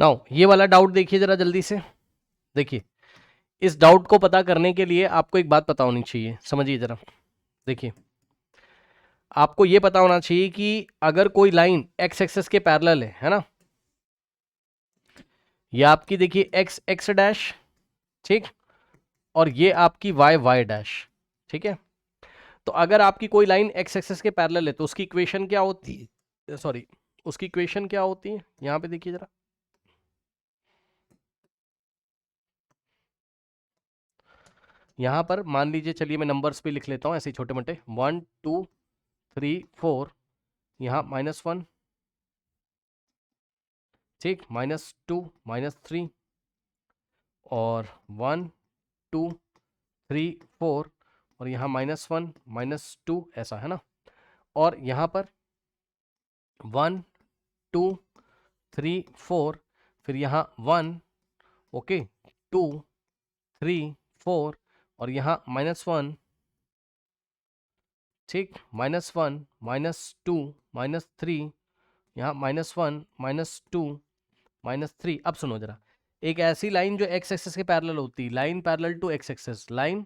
Now ये वाला doubt देखिए जरा जल्दी से। देखिए इस डाउट को पता करने के लिए आपको एक बात पता होनी चाहिए, समझिए जरा। देखिए आपको ये पता होना चाहिए कि अगर कोई लाइन एक्स एक्सेस के पैरेलल है ना, ये आपकी देखिए एक्स एक्स डैश, ठीक, और ये आपकी वाई वाई डैश, ठीक है। तो अगर आपकी कोई लाइन एक्स एक्सेस के पैरेलल है तो उसकी इक्वेशन क्या होती है, सॉरी उसकी इक्वेशन क्या होती है, यहां पे देखिए जरा। यहां पर मान लीजिए, चलिए मैं नंबर्स पे लिख लेता हूं ऐसे छोटे मोटे, 1 2 3 4, यहाँ -1, ठीक, -2 -3, और 1 2 3 4, और यहाँ -1 -2, ऐसा है ना। और यहाँ पर 1 2 3 4, फिर यहाँ 1, ओके, 2 3 4, और यहाँ -1, ठीक, -1 -2 -3, यहाँ -1 -2 -3। अब सुनो जरा, एक ऐसी लाइन जो एक्स एक्सेस के पैरेलल होती है, line parallel to x axis, line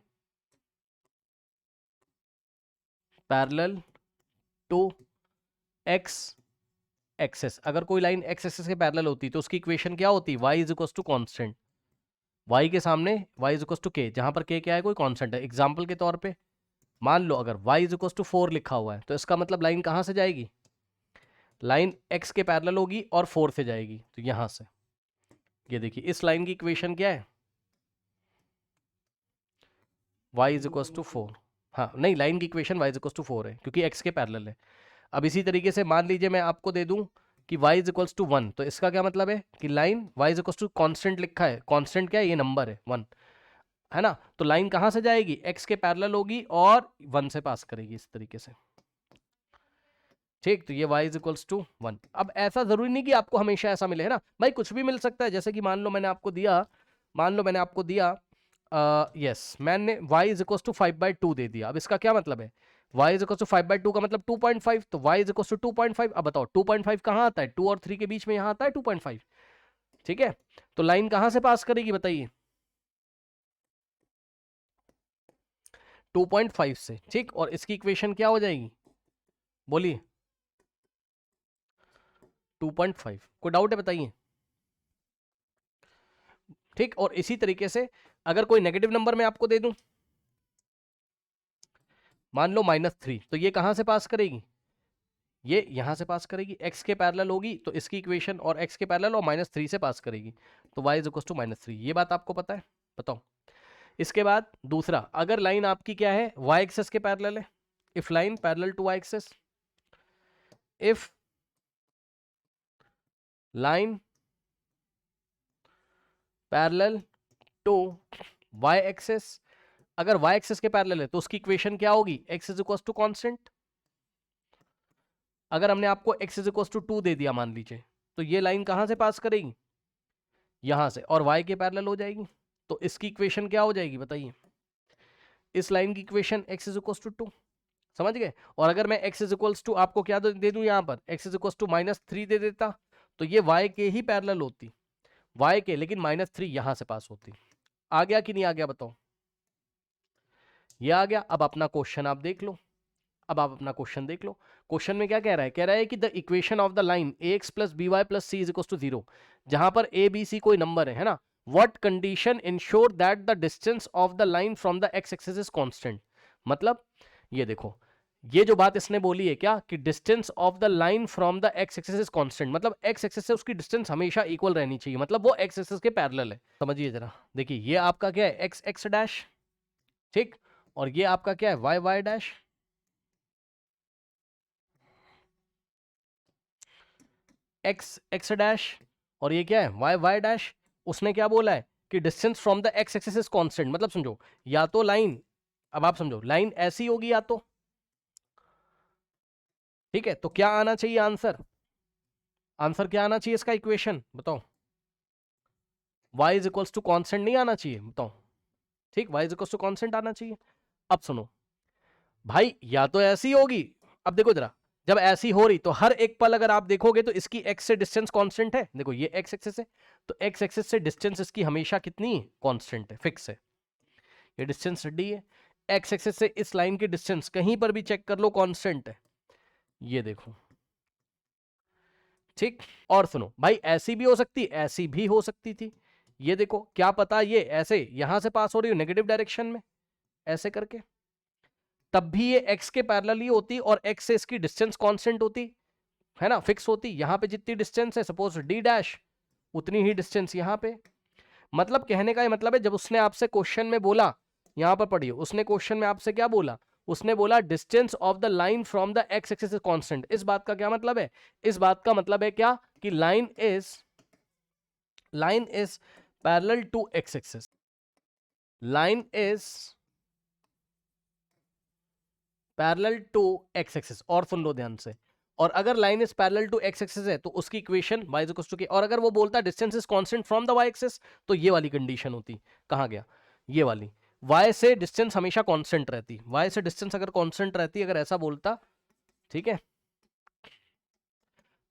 parallel to x axis. अगर कोई लाइन एक्स एक्सेस के पैरेलल होती तो उसकी इक्वेशन क्या होती, y is equal to constant, y के सामने y is equal to k, जहां पर k क्या है, कोई कांस्टेंट है। एग्जांपल के तौर पे मान लो अगर y इज इक्वल टू 4 लिखा हुआ है तो इसका मतलब लाइन कहां से जाएगी, लाइन x के पैरेलल होगी और 4 से जाएगी, तो यहां से ये देखिए इस लाइन की इक्वेशन क्या है, y इज इक्वल टू 4। हाँ नहीं, लाइन की equation y is equal to 4 है क्योंकि x के पैरेलल है। अब इसी तरीके से मान लीजिए मैं आपको दे दूं कि y इज इक्वल्स टू 1, तो इसका क्या मतलब है कि line y is equals to constant लिखा है, कॉन्स्टेंट क्या है, ये नंबर है 1, है ना। तो लाइन कहां से जाएगी, x के पैरेलल होगी और 1 से पास करेगी इस तरीके से, ठीक। तो ये y इज इक्वल्स टू 1। अब ऐसा जरूरी नहीं कि आपको हमेशा ऐसा मिले, है ना भाई, कुछ भी मिल सकता है। जैसे कि मान लो मैंने आपको दिया, मान लो मैंने आपको दिया यस मैंने y इज इक्वल्स टू 5/2 दे दिया। अब इसका क्या मतलब है, y इज इक्वल्स टू 5/2 का मतलब 2.5, तो y इज इक्वल्स टू 2.5। अब बताओ 2.5 कहाँ आता है, 2 और 3 के बीच में यहाँ आता है 2.5, ठीक है। तो लाइन कहां से पास करेगी बताइए, 2.5 से, ठीक। और इसकी इक्वेशन क्या हो जाएगी, बोलिए, 2.5। कोई डाउट है बताइए, ठीक। और इसी तरीके से अगर कोई नेगेटिव नंबर मैं आपको दे दूं, मान लो -3, तो ये कहां से पास करेगी, ये यहां से पास करेगी, x के पैरेलल होगी तो इसकी इक्वेशन, और x के पैरेलल और -3 से पास करेगी, तो y इज इक्वल टू -3। ये बात आपको पता है, बताओ। इसके बाद दूसरा, अगर लाइन आपकी क्या है, y एक्सेस के पैरेलल है, if line parallel to y axis, if line parallel to y axis, अगर y एक्सेस के पैरेलल है तो उसकी इक्वेशन क्या होगी, x is equal to constant. अगर हमने आपको x इज इक्वल टू 2 दे दिया मान लीजिए, तो ये लाइन कहां से पास करेगी, यहां से, और y के पैरेलल हो जाएगी, तो इसकी इक्वेशन क्या हो जाएगी बताइए, इस लाइन की equation x is equal to 2, समझ गए। और अगर मैं x इज इक्वल टू आपको क्या दे दूं, यहां पर x इज इक्वल टू -3 दे देता, तो ये y के ही पैरेलल होती, y के, लेकिन -3 यहां से पास होती। आ गया कि नहीं आ गया बताओ, ये आ गया। अब अपना क्वेश्चन आप देख लो, अब आप अपना क्वेश्चन देख लो। क्वेश्चन में क्या कह रहा है, कह रहा है कि the equation of the line ax plus b y plus c is equal to 0, जहां पर a b c कोई नंबर है ना, what condition ensure that the distance of the line from the x axis is constant. मतलब ये देखो, ये जो बात इसने बोली है क्या, कि distance of the line from the x axis is constant, मतलब x एक्सिस से उसकी डिस्टेंस हमेशा इक्वल रहनी चाहिए, मतलब वो x एक्सिस के पैरेलल है। समझिए जरा, देखिए ये आपका क्या है, x x डैश, ठीक, और ये आपका क्या है, y y dash, x x dash, और ये क्या है, वाई वाई डैश। उसने क्या बोला है कि distance from the x axis is constant, मतलब समझो, या तो लाइन, अब आप समझो लाइन ऐसी होगी या तो, ठीक है। तो क्या आना चाहिए आंसर, आंसर क्या आना चाहिए इसका, इक्वेशन बताओ, y is equals to constant नहीं आना चाहिए, बताओ, ठीक, y is equals to constant आना चाहिए। अब सुनो भाई, या तो ऐसी होगी, अब देखो जरा, जब ऐसी हो रही तो हर एक पल अगर आप देखोगे तो इसकी एक्स से डिस्टेंस कांस्टेंट है। देखो ये एक्स एक्सिस है, तो एक्स एक्सिस से डिस्टेंस इसकी हमेशा कितनी है, कांस्टेंट है, फिक्स है। ये डिस्टेंस डी है। एक्स एक्सिस से इस लाइन की डिस्टेंस कहीं पर भी चेक कर लो कांस्टेंट है, ये देखो। ठीक, और सुनो भाई, ऐसी भी हो सकती, ऐसी भी हो सकती थी। ये देखो, क्या पता ये ऐसे यहां से पास हो रही हो नेगेटिव डायरेक्शन में, ऐसे करके, तब भी ये x के पैरेलल ही होती और x से इसकी डिस्टेंस कांस्टेंट होती है ना, फिक्स होती। यहां पे जितनी डिस्टेंस है सपोज d डैश, उतनी ही डिस्टेंस यहां पे। मतलब कहने का ये मतलब है, जब उसने आपसे क्वेश्चन में बोला, यहां पर पढ़िए, उसने क्वेश्चन में आपसे क्या बोला, उसने बोला distance of the line from the x axis is constant. इस बात का क्या मतलब है, इस बात का मतलब है क्या, कि line is parallel to x axis, line is parallel to x axis. और सुन लो ध्यान से, और अगर line is parallel to x axis है तो उसकी equation y is equal to k, और अगर वो बोलता है distance is constant from the y axis, तो ये वाली कंडीशन होती, कहां गया ये वाली, y से डिस्टेंस हमेशा कांस्टेंट रहती, y से डिस्टेंस अगर कांस्टेंट रहती, अगर ऐसा बोलता, ठीक है,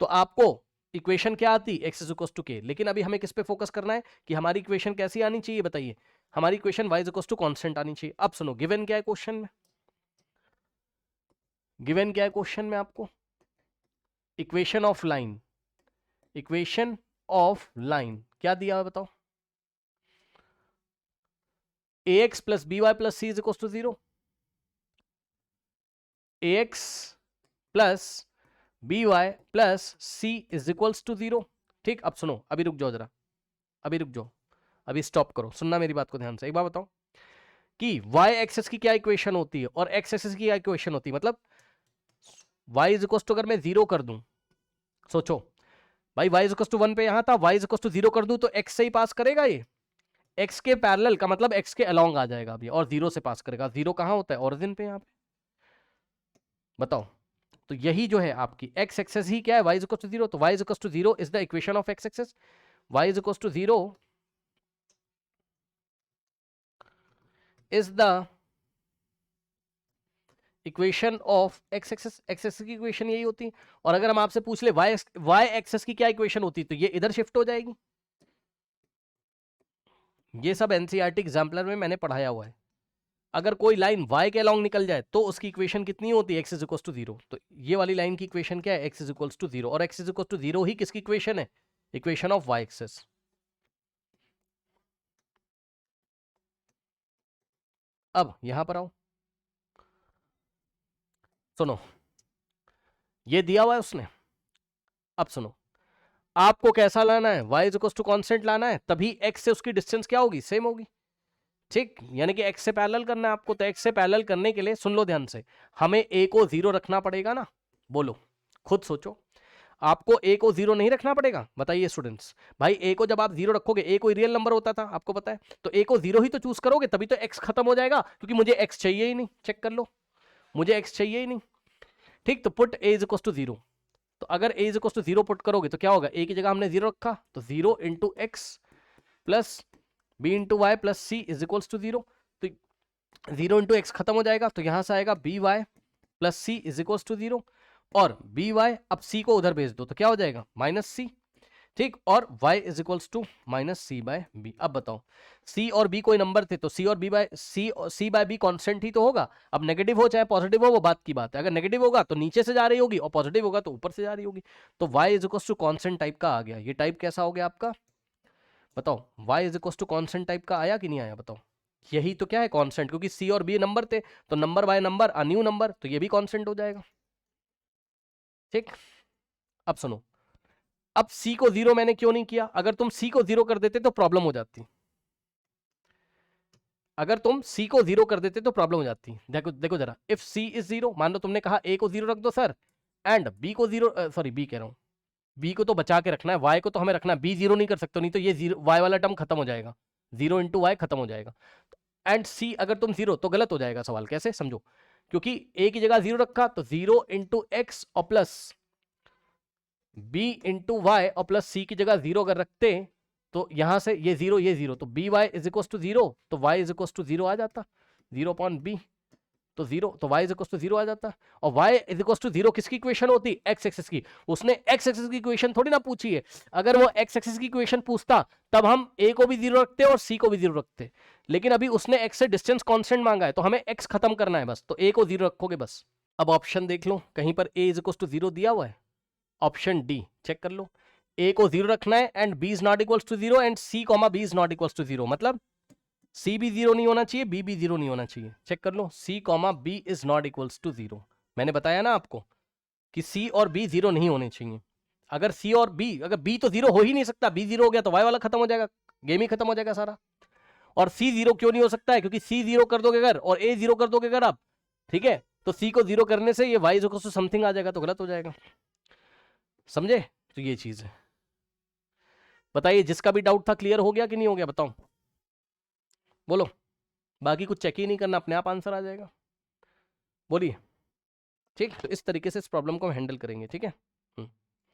तो आपको इक्वेशन क्या आती, x इज इक्वल टू के। लेकिन अभी हमें किस पे फोकस करना है, कि हमारी इक्वेशन कैसी आनी चाहिए, बताइए, हमारी equation y is equal to constant आनी चाहिए। अब सुनो, गिवन क्या है क्वेश्चन में, गिवन क्या है क्वेश्चन में आपको, equation of line, equation of line क्या दिया है बताओ, ax plus b y plus c is equal to 0, ax plus b y plus c is equals to 0। ठीक, अब सुनो, अभी रुक जाओ जरा, अभी रुक जाओ, अभी स्टॉप करो, सुनना मेरी बात को ध्यान से। एक बार बताओ कि y एक्सेस की क्या इक्वेशन होती है और x एक्सेस की क्या इक्वेशन होती है, मतलब y इज इक्वल टू, अगर मैं 0 कर दूं, सोचो भाई, y इज इक्वल टू 1 पे यहां था, y इज इक्वल टू 0 कर दूं तो x से ही पास करेगा, ये x के पैरेलल का मतलब x के अलोंग आ जाएगा अभी, और 0 से पास करेगा। 0 कहां होता है, ओरिजिन पे, यहां पे, बताओ। तो यही जो है आपकी x एक्सेस ही क्या है, y इज इक्वल टू 0, तो y is equal to 0 is the equation of x axis, y is equal to 0 is the equation of x axis. x axis की इक्वेशन यही होती है। और अगर हम आपसे पूछ ले y एक्सेस की क्या इक्वेशन होती है, तो ये इधर शिफ्ट हो जाएगी। ये सब एनसीईआरटी एग्जाम्पलर में मैंने पढ़ाया हुआ है। अगर कोई लाइन y के अलोंग निकल जाए तो उसकी इक्वेशन कितनी होती है, x इज इक्वल टू 0। तो ये वाली लाइन की इक्वेशन क्या है, x इज इक्वल टू 0, और x इज इक्वल टू 0 ही किसकी इक्वेशन है, इक्वेशन ऑफ y एक्सेस। अब यहां पर आओ, सुनो, ये दिया हुआ है उसने। अब सुनो, आपको कैसा लाना है, y is equal to constant लाना है, तभी x से उसकी डिस्टेंस क्या होगी, सेम होगी। ठीक, यानी कि x से पैरेलल करना है आपको, तो x से पैरेलल करने के लिए सुन लो ध्यान से, हमें a को 0 रखना पड़ेगा ना, बोलो, खुद सोचो, आपको a को 0 नहीं रखना पड़ेगा, बताइए स्टूडेंट्स। भाई a को जब आप 0 रखोगे, a कोई रियल नंबर होता था, आपको पता है, तो a को 0 ही तो चूज करोगे, तभी तो x खत्म हो जाएगा, क्योंकि मुझे x चाहिए ही नहीं, चेक कर लो, मुझे x चाहिए ही नहीं। ठीक, तो put a is equal to 0, तो अगर a is equal to 0 put करोगे तो क्या होगा, a की जगह हमने 0 रखा, तो 0 into x plus b into y plus c is equals to 0, तो 0 इंटू एक्स खत्म हो जाएगा, तो यहां से आएगा b y plus c is equals to 0, और बी वाई, अब सी को उधर भेज दो तो क्या हो जाएगा, माइनस सी। ठीक, और y is equals to minus c by b. अब बताओ, c और b कोई नंबर थे, तो c और b by c by b constant ही तो होगा। अब नेगेटिव हो चाहे पॉजिटिव हो, वो बात की बात है, अगर नेगेटिव होगा तो नीचे से जा रही होगी, और पॉजिटिव होगा तो ऊपर से जा रही होगी। तो y is equals to constant type का आ गया। ये टाइप कैसा हो गया आपका, बताओ, y is equal to constant type का आया कि नहीं आया, बताओ। यही तो क्या है, कांस्टेंट, क्योंकि c और b नंबर थे, तो number by number a new number, तो ये भी कांस्टेंट हो जाएगा। ठीक, अब सुनो, अब c को 0 मैंने क्यों नहीं किया, अगर तुम c को 0 कर देते तो प्रॉब्लम हो जाती, अगर तुम c को 0 कर देते तो प्रॉब्लम हो जाती। देखो देखो जरा, इफ c इज 0, मान लो तुमने कहा a को 0 रख दो सर, एंड b को 0, सॉरी b कह रहा हूं, b को तो बचा के रखना है, y को तो हमें रखना है, b 0 नहीं कर सकते, नहीं तो ये 0 y वाला टर्म खत्म हो जाएगा, 0 इंटू वाई खत्म हो जाएगा। एंड c अगर तुम 0, तो गलत हो जाएगा सवाल, कैसे समझो, क्योंकि a की जगह 0 रखा, तो 0 इंटू एक्स और प्लस b इंटू वाई, और प्लस c की जगह 0 अगर रखते, तो यहां से ये 0 तो b y is equal to 0, तो y इज इक्वल टू 0 आ जाता, 0 अपॉन बी, तो 0, तो y इज इक्वल टू 0 आ जाता है। और y इज इक्वल टू 0 किसकी इक्वेशन होती? x एक्सिस की। उसने x एक्सिस की इक्वेशन थोड़ी ना पूछी है। अगर वो x एक्सिस की इक्वेशन पूछता तब हम a को भी 0 रखते और c को भी 0 रखते, लेकिन अभी उसने x से डिस्टेंस कांस्टेंट मांगा है, तो हमें x खत्म करना है बस, तो a को 0 रखोगे बस। अब ऑप्शन देख लो, कहीं पर a इज इक्वल टू 0 दिया हुआ है? ऑप्शन डी चेक कर लो, a को 0 रखना है and b is not equals to 0 and c comma b is not equals to 0, मतलब c भी 0 नहीं होना चाहिए, b भी 0 नहीं होना चाहिए। चेक कर लो, c comma b is not equals to 0। मैंने बताया ना आपको कि c और b 0 नहीं होने चाहिए। अगर c और b, अगर b तो 0 हो ही नहीं सकता, b 0 हो गया तो y वाला खत्म हो जाएगा, गेम ही खत्म हो जाएगा सारा। और c 0 क्यों नहीं हो सकता है? क्योंकि c 0 कर दोगे अगर और a 0 कर दोगे अगर आप, ठीक है, तो c को 0 करने से ये y is equals to something आ जाएगा, तो गलत हो जाएगा। समझे? तो ये चीज है। बताइए, जिसका भी डाउट था क्लियर हो गया कि नहीं हो गया? बताओ, बोलो। बाकी कुछ चेक ही नहीं करना, अपने आप आंसर आ जाएगा। बोलिए। ठीक, तो इस तरीके से इस प्रॉब्लम को हम हैंडल करेंगे, ठीक है।